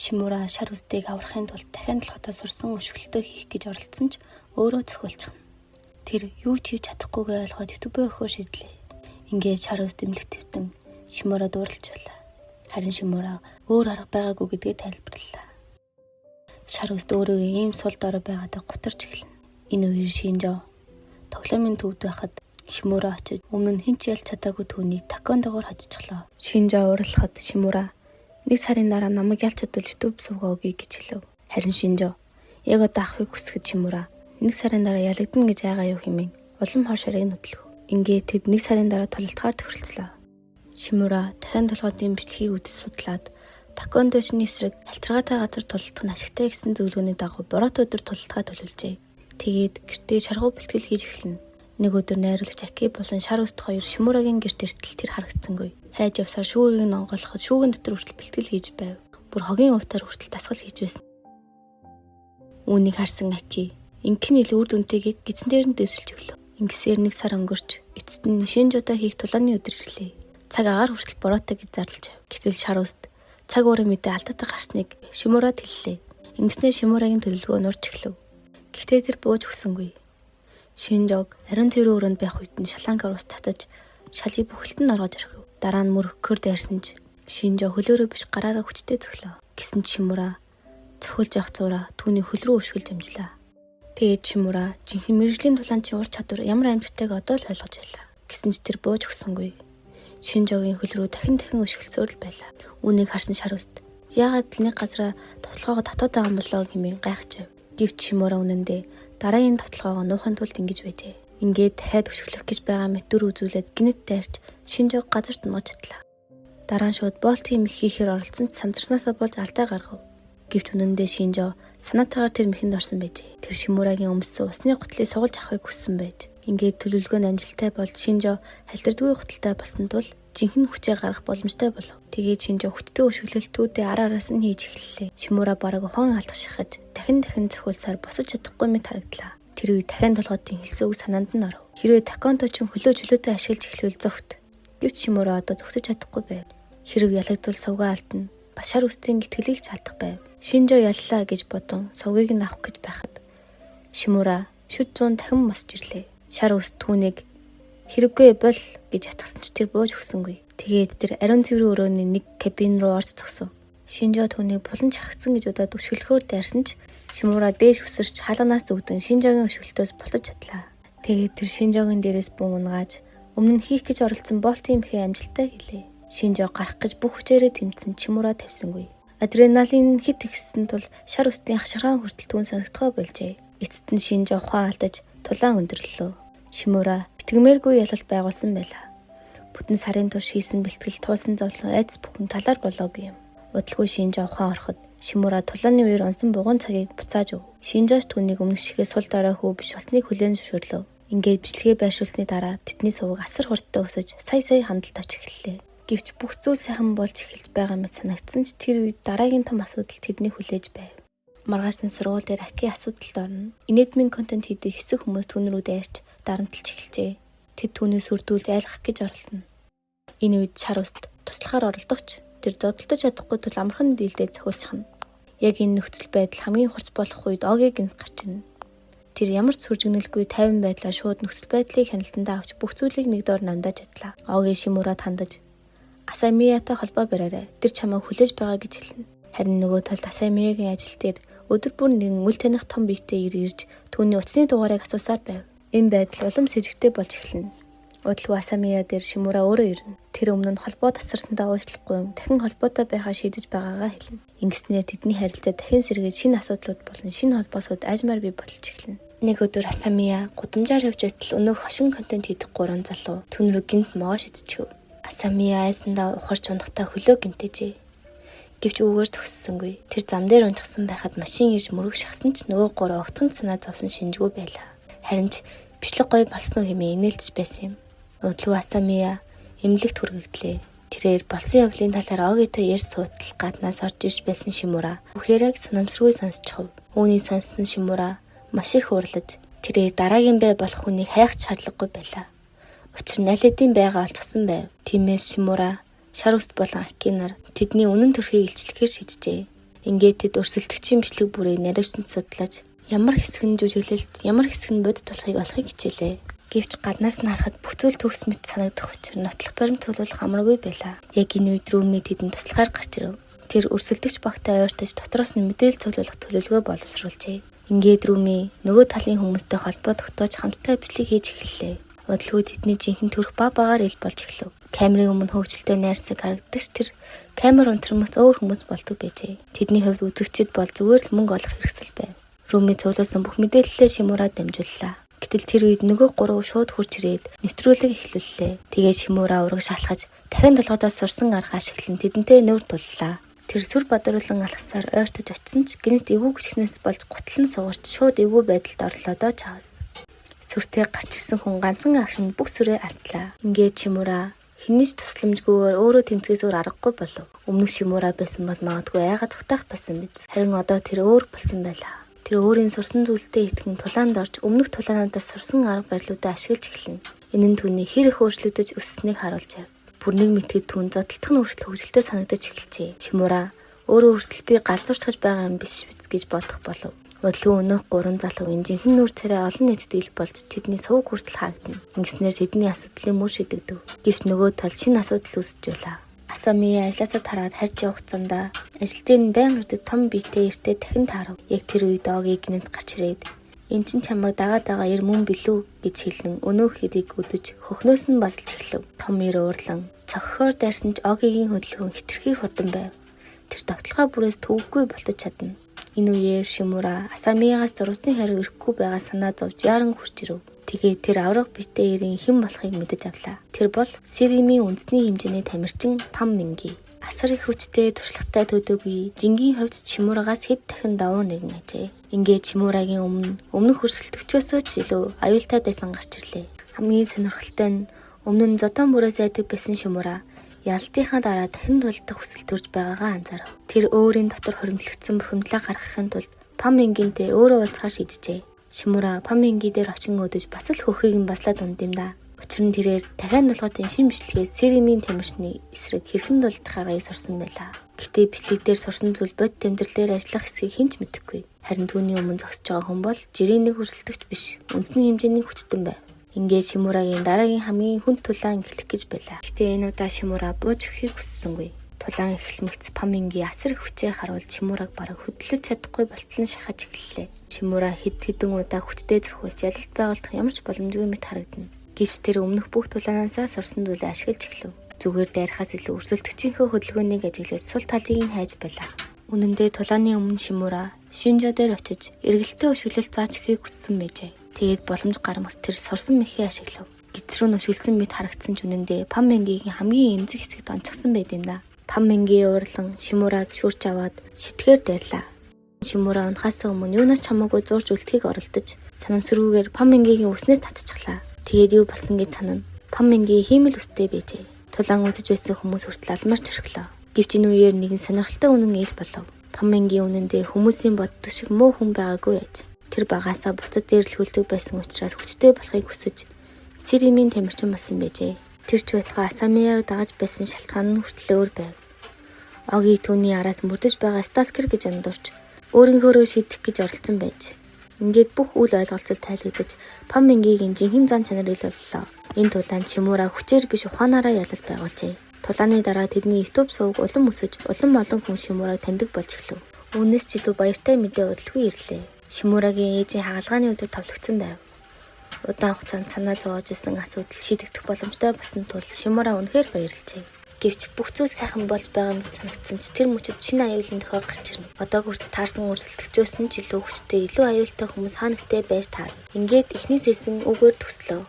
Шимура шар үстэйг аврахын тулд дахин толгойдоо сурсан өшгөлтөө хийх гэж оролдсон ч өөрөө цохиулчихна. Тэр юу ч хийж чадахгүйгээ ойлгоод YouTube өгөхөөр шийдлээ. Ингээд шар үст эмнэлэг твтэн Шимура дуурлаж байлаа. Харин Шимура өөр арга байгаагүй гэдгээ тайлбарлалаа. Шар үст өөрөө ийм сул дорой байгаадаа гутарч эхэлнэ. Энэ үеэр Шинжо тоглоомын төвд байхад Шимура очиж өмнө нь хинч ялж чадаагүй түүнийг такондогоор хожчихлоо. Шинжо уралхад Шимура нэг сарын дараа намайг ялж чадвал YouTube суугаа өгье гэж хэлв. Харин Шинжо яг одоо ахыг хүсгэд Шимура нэг сарын дараа ялагдана гэж айгаа юу хэмээн улам хошорыг нөтлөв. Ингээд тэд нэг сарын дараа тололтгаар тохиролцлоо. Шимура дахин толгойн бичлэгийг үдис судлаад такондочны эсрэг халтаргаатай газар тулалдах нь ашигтай гэсэн зөвлөгөөний дагуу борот өдөр тулалдгаа төлөвлөжээ. Тэгээд гэртээ шаргуу бэлтгэл хийж эхэлнэ. Нэг өдөр найруулагч Аки болон шар үст хоёр Шимурагийн гэрт иртэл тэр харагдсангүй. Хайж явсаар шүүгийг нь онгойлгоход шүүгэн дотор хүртэл бэлтгэл хийж байв. Бүр хогийн увтаар хүртэл дасгал хийж байсан. Үүнийг харсан Аки инхэн илүү үр дүнтэйг гидсэн дээр нь дэвсэлж өглөө. Ингэсээр нэг сар өнгөрч эцэст нь Шинжодоо хийх тулааны өдөр ирлээ. Цаг агаар хүртэл бороотой гэж зарлаж байв. Гэтэл шар үст цаг уурын мэдээ алдаатай гарсныг Шимурад хэллээ. Ингэснээр Шимурагийн төлөвлөгөө нурж эхлэв. Гэхдээ тэр бууж өгсөнгүй. Шинжог ариун цэврийн өрөөнд байх үед нь шалангаар ус татаж шалыг бүхэлд нь оргож орхив. Дараа нь мөрөгхөр дайрсан ч Шинжо хөлөөрөө биш гараараа хүчтэй зөглөө. Гэсэн ч Шимура цохилж явах зураа түүний хөл рүү өшгөлж амжлаа. Тэгээд Шимура жинхэнэ мэрэгжлийн тулаанчийн ур чадвар ямар амжилттайг одоо л ойлгож байлаа. Гэсэн ч тэр бууж өгсөнгүй. Шинжогийн хөл рүү дахин өшгөлцөөр л байлаа. Үүнийг харсан шар үст яагаад л нэг газараа товтлогоогоо татаад байгаа юм болоо хэмээн гайхаж байв. Гэвч Шимура үнэндээ дараагийн товтлогоогоо нуухын тулд ингэж байжээ. Ингээд дахиад өшгөлөх гэж байгаа мэт дүр үзүүлээд гинэт дайрч Шинжог газар тунгаж чадлаа. Дараа нь шууд болтын мэх хийхээр оролцсон ч сандарснаасаа болж алдаа гаргав. Гэвч үнэндээ Шинжо санаатаагаар тэр мэхэнд орсон байжээ. Тэр Шимурагийн өмссөн усны гутлыг сугалж авахыг хүссэн байж. Ингээд төлөвлөгөө нь амжилттай болж Шинжо халдирдгүй гуталтай болсон тул жинхэнэ хүчээ гаргах боломжтой болов. Тэгээд Шинжо хүчтэй өшгөлөлтүүдээ араас нь хийж эхэллээ. Шимура бараг хон алдахшихаж дахин зохиулсаар босож чадахгүй мэт харагдлаа. Тэр үе дахин толгойдын хэлсэн үг санаанд нь оров. Хэрвээ такондочин хөлөө чөлөөтэй ашиглаж эхлэвэл зогт. Гэвч Шимура одоо зогтож чадахгүй байв. Хэрв ялагдвал сувгаа алдна. Бас шар үстийн итгэлийг ч алдах байв. Шинжо яллаа гэж бодон сувгийг нь авах гэж байхад Шимура шүд зуун дахин мосч ирлээ. Шар үст түүнийг хэрэггүй бол гэж атгсан ч тэр бууж өгсөнгүй. Тэгээд тэр ариун цэврийн өрөөний нэг кабин руу орж зогсов. Шинжо түүнийг булан чахагдсан гэж удаад өшгөлөхөөр дайрсан ч Шимура дээш өсөрч хаалганаас зүгдэн Шинжогийн өшгөлтөөс булаж чадлаа. Тэгээд тэр Шинжогийн дээрээс бүүн унгааж өмнө нь хийх гэж оролцсон болтын мэхээ амжилттай хийлээ. Шинжо гарах гэж бүх хүчээрээ тэмцэн Шимура тавьсангүй. Адреналин хит ихсэн тул шар үстийн хашгиргаан хүртэл түүн сонигдохоо болжээ. Эцэст нь Шинжо ухаан алдаж тулаан өндөрлөлөө. Шимура итгэмээргүй ялалт байгуулсан байлаа. Бүтэн сарын турш хийсэн бэлтгэл туулсан зовлон айдас бүхэн талаар болоогүй юм. Удалгүй Шинжо ухаан ороход Шимура тулааны үеэр онсон бугуун цагийг буцааж өг. Шинжоч түүнийг өмнөх шигээ сул дорой хүү биш басныг хүлээн зөвшөөрлөө. Ингээд бичлэгээ байршуулсны дараа тэдний сувг асар хурдтай өсөж сая хандлт авч эхэллээ. Гэвч бүх зүйл сайхан болж эхэлж байгаа мэт санагдсан ч тэр үед дараагийн том асуудал тэднийг хүлээж байв. Маргааш нь сургууль дээр Аки асуудалд орно. Инэдмийн контент хийдэг хэсэг хүмүүс түүн рүү дайрч дарамтлж эхэлжээ. Тэд түүнээс үрдүүлж айлгах гэж оролдоно. Энэ үед шар үст туслахаар оролдогч тэр зодтолдож чадахгүй тул амархан дийлдээ зохиулчихна. Яг энэ нөхцөл байдал хамгийн хурц болох үед Огийг гэнт гарч ирнэ. Тэр ямар ч сүржигнэлгүй тайван байдлаар шууд нөхцөл байдлыг хяналтандаа авч бүх зүйлийг нэг доор намдаж чадлаа. Огийн Шимурад хандаж Асамиятай холбоо бариарай. Тэр чамайг хүлээж байгаа гэж хэлнэ. Харин нөгөө талд Асамиягийн ажил дээр өдөр бүр нэгэн үл таних том биетэй ирж түүний утасны дугаарыг асуусаар байв. Энэ байдал улам сэжигтэй болж эхэлнэ. Удалгүй Асамия дээр Шимура өөрөө ирнэ. Тэр өмнө нь холбоо тасралтандаа уучлахгүй дахин холбоотой байхаа шийдэж байгаагаа хэлнэ. Ингэснээр тэдний харилцаа дахин сэргээд шинэ асуудлууд болон шинэ холбоосууд аажмаар бий болж эхэлнэ. Нэг өдөр Асамия гудамжаар явж байтал өнөөх хошин контент хийдэг гурван залуу түн рүү гинт могоо шидчихв. Асамия айсандаа ухарч ундахтаа хөлөө гинтэжээ. Гэвч үүгээр зөкссөнгүй. Тэр зам дээр унтгсан байхад машин ирж мөрөг шахсан ч нөгөө гурав огтхон санаа зовсон Шинжгүй байлаа. Харин ч бичлэг гоё болсон уу хэмээн инээлдэж байсан юм. Удалгүй Асамия эмнэлэгт хүргэглээ. Тэрээр болсон явдлын талаар Огитой ярьж суудал гаднаас орж ирж байсан Шимура бүхээрээ сономсргүй сонсчихв. Үүнийг сонссон Шимура маш их уурлаж тэрээр дараагийн бай болох хүнийг хайх шаардлагагүй байлаа. Учир нь аль хэдийн байга олцсон байв. Тиймээс Шимура шар үст болон Аки нар тэдний үнэн төрхийг илчлэхээр шийджээ. Ингээд тэд өрсөлдөгчийн бичлэг бүрийг наривчсан судлаж ямар хэсэг нь жүжиглэлт, ямар хэсэг нь бодит болохыг олохыг хичээлээ. Гэвч гаднаас нь харахад бүх зүйл төгс мэт санагдах учраас нотлох баримт төлөвлөх амаргүй байлаа. Яг энэ үед Рүми тэдэнд туслахаар гарч ирэв. Тэр өрсөлдөгч багтай ойртож дотроос нь мэдээлэл цуглуулах төлөвлөгөө боловсруулжээ. Ингээд Рүми нөгөө талын хүмүүстэй холбоо тогтоож хамтдаа бичлэг хийж эхэллээ. Удалгүй тэдний жинхэнэ төрх багаар ил болж эхлэв. Камерын өмнө хөвгчлөлтэй найрсаг харагдаж тэр камер унтрамаас өөр хүмүүс болдог байжээ. Тэдний хувьд үзэгчид бол зүгээр л мөнгө олох хэрэгсэл байв. Рүми цуглуулсан бүх мэдээллээ Шимурад дамжууллаа. Гэтэл тэр үед нөгөө гурав шууд хурж ирээд нэвтрүүлэг эхлүүллээ. Тэгээд Шимура ураг шалхаж дахин толгойдоо сурсан арга ашиглан тэдэнтэй нүүр туллаа. Тэр сүр бадруулан алхасаар ойртож очсон ч гинт эвгүй гисгнээс болж гутал нь сугарч шууд эвгүй байдалд орлоо доо чаас. Сүртэй гарч ирсэн хүн ганцхан агшинд бүх сүрээ алтлаа. Ингээд Шимура хинэж тусламжгүйгээр өөрөө тэмцгээс өөр аргагүй болов. Өмнөх Шимура байсан бол магадгүй айгаа зүгтах байсан биз. Харин одоо тэр өөр болсон байлаа. Тэр өөрийн сурсан зүйлдээ итгэн тулаанд орж өмнөх тулаануудаас сурсан арга барилуудаа ашиглаж эхэлнэ. Энэ нь түүний хэр их өөрчлөгдөж өссөнийг харуулж байв. Бүрнийг мэтгэд түүн зодтолтох нь хүртэл хөвгөлтэй санагдаж эхэлжээ. Шимура өөрөө хүртэл би галзуурчхаж байгаа юм биш гэж бодох болов. Удалгүй өнөөх гурван залуугийн жинхэнэ нүүр царай олон нийтэд ил болж тэдний сувг хүртэл хаагдана. Ингэснээр тэдний асуудлын мөр шийдэгдэв. Гэвч нөгөө тал шинэ асуудал үүсэж байлаа. Асами ажлаасаа тараад харж явах замдаа ажил дээр нь байнга ирдэг том биетэй эртээ дахин таарав. Яг тэр үед Оги гинэнд гарч ирээд "Эн чин чамайг дагаа ир мөн билүү" гэж хэлэн өнөөх хэрийг өдөж хөхнөөс нь балж эхлэв. Том ир уурлан цогхоор дайрсан ч Огигийн хөдөлгөөн хитрхи хурдан байв. Тэр давталгаа бүрээс төвөггүй болтож чадна. Энэ үеэр Шимура Асамигаас зурсан хариу ирэхгүй байгаа санаа зовж яаран хурж ирэв. Тэгээд тэр авраг биетэй ирийн хэн болохыг мэдэж авлаа. Тэр бол Сиримийн үндэсний хэмжээний тамирчин Пам Минги. Асар их хүчтэй туршлагатай төдөөгүй Жингийн хувьд Шимурагаас хэд дахин давуу нэгэн ажээ. Ингээд Шимурагийн өмнөх өрсөлдөгчөөсөө ч илүү аюултай байсан гарч ирлээ. Хамгийн сонирхолтой нь өмнө нь зодон бүрээс айдаг байсан Шимура ялтынхаа дараа дахин тулдах хүсэл төрж байгаагаа анзаарав. Тэр өөрийн дотор хоримтлагдсан бухимдлаа гаргахын тулд Пам Мингинтэй өөрөө уулзахаар шийджээ. Шимура Пам Минги дээр очин өдөж бас л хөхийг нь баслаад унд юм да. Учир нь тэрээр дахиад долгооч шин бичлэгээс Сиримийн тамирчны эсрэг хэрхэн дулдах аргыг сурсан байлаа. Гэтэ бичлэг дээр сурсан зүйл бод тэмдэглэлээр ажиллах хэсгийг хэн ч мэдэхгүй. Харин түүний өмнө зогсож байгаа хүн бол жирийн нэг өрсөлдөгч биш, үндэсний хэмжээний хүчтэн байв. Ингээд Шимурагийн дараагийн хамгийн хүнд тулаан эхлэх гэж байлаа. Гэтэ энэ удаа Шимура бууж өгөхийг хүссэнгүй. Тулаан эхлэмэгц Пам Минги асар их хүчээ харуулж Шимураг бараг хөдлөж чадахгүй болтол нь шахаж эхэллээ. Шимура хэдэн удаа хүчтэй зөхвөлж ялалт байгуулах ямар ч боломжгүй мэт харагдана. Гэвч тэр өмнөх бүх тулаанаасаа сурсан зүйлээ ашиглаж эхлэв. Зүгээр дайрахаас илүү өрсөлдөгчийнхөө хөдөлгөөнийг ажиглаж сул талыг нь хайж байлаа. Үнэн дээр тулааны өмнө Шимура Шинжо дээр очиж эргэлтээ өшөглөлт зааж өгөхийг хүссэн байжээ. Тэгээд боломж гармагс тэр сурсан мэхээ ашиглав. Гидс рүү нөшгөлсөн мэт харагдсан ч үнэндээ Пам Мингигийн хамгийн эмзэг хэсэгт онцгсон байд юм да. Пам Минги уурлан Шимураг шүрч аваад шитгээр дайрлаа. Шимура унахаас өмнө юунаас ч хамаагүй зурж үлдэхийг оролдож санамсрүүгээр Пам Мингигийн үснээс татчихлаа. Тэгээд юу болсон гэж санана. Пам Минги хиймэл үстэй байжээ. Тулаан үзэж байсан хүмүүс хүртэл алмарч орхилоо. Гэвч энэ үеэр нэгэн сонирхолтой үнэн ил болов. Пам Минги үнэндээ хүмүүсийн боддог шиг муу хүн байгаагүй аж. Тэр багаасаа бусдад дээрлэхүүлдэг байсан учраас хүчтэй болохыг хүсэж Сиримийн тамирчин болсон байжээ. Тэр ч байтугай Асамияг дагаж байсан шалтгаан нь хүртэл өөр байв. Оги түүний араас мөрдөж байгаа сталкер гэж андуурч өөрийнхөөрөө шийдэх гэж оролцсон байж. Ингээд бүх үйл ойлголцол тайлгдаж Пам Мингигийн жинхэнэ зан чанар ил боллоо. Энэ тулаанд Шимура хүчээр биш ухаанаараа ялалт байгуулжээ. Тулааны дараа тэдний YouTube сувг улам өсөж улам олон хүн Шимураг таньдаг болж эхлэв. Үүнээс ч илүү баяртай мэдээ удалгүй ирлээ. Шимурагийн ээжийн хагалгааны өдөр товлогдсон байв. Удаан хугацаанд санаа зовоож исэн асуудал шийдэгдэх боломжтой болсон тул Шимура үнэхээр баярлжээ. Гэвч бүх зүйл сайхан болж байгаа мэт санагдсан ч тэр мөчөд шинэ аюулын тохиог гарч ирнэ. Одоо хүртэл таарсан өрсөлдөгчөөс нь ч илүү хүчтэй, илүү аюултай хүмүүс хаанагтай байж таар. Ингээд эхний сэлсэн үгээр төгслөө.